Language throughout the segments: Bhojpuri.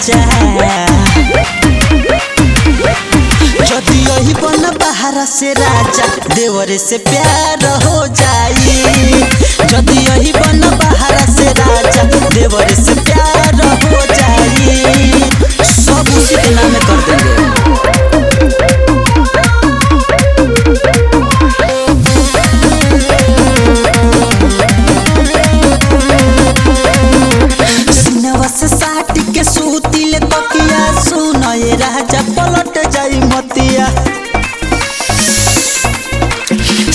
राजा। जदि यही बन बाहर से राजा देवर से प्यार हो जाई। जदि यही बन बाहर से राजा देवर से प्यार हो जाई। सब उसी के नाम कर देंगे। सीनवा से साट के सूतिल तकिया सुन ये राजा पलट जाई मतिया।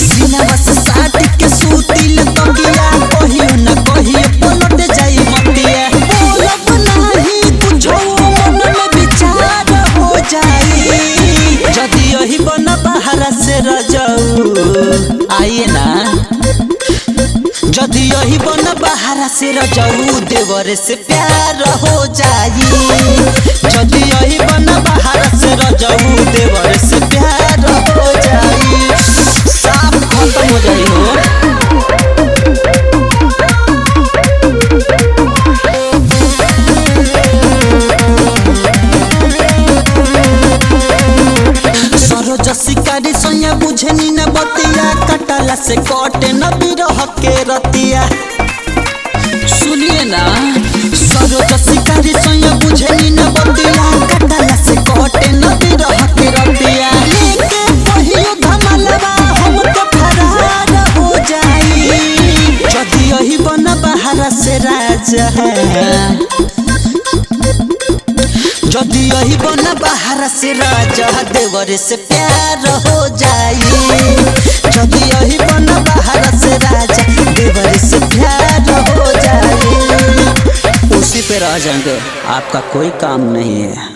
सीनवा से साट के सूतिल तकिया कहियो न कहियो पलट जाई मतिया। बोलब नाही कुछो मन में विचार हो जाई। जदि यही बन बाहर से रजाऊ आइए ना। जदि यही बन बाहर से रजाऊ देवर से प्यार हो जाई। जदि यही बन बाहर से रजाऊ देवर से प्यार हो जाई। साफ खत्म हो जाई हो। सरोज शिकारी सोया बुझनी न बतिया कटला से कटे न बिरह के रतिया। सुनिए ना सरोज शिकारी सोया बुझनी न बतिया कटला से कटे न बिरह के रतिया। लेके पहियो धमलवा हम तो फरार हो जाई। जदि यही बन बाहर से राजा जदि यही बन बाहर से राजा देवर से प्यार हो जाई। जदि यही बन बाहर से राजा देवर से प्यार हो जाई। उसी पे रह जाएंगे, आपका कोई काम नहीं है।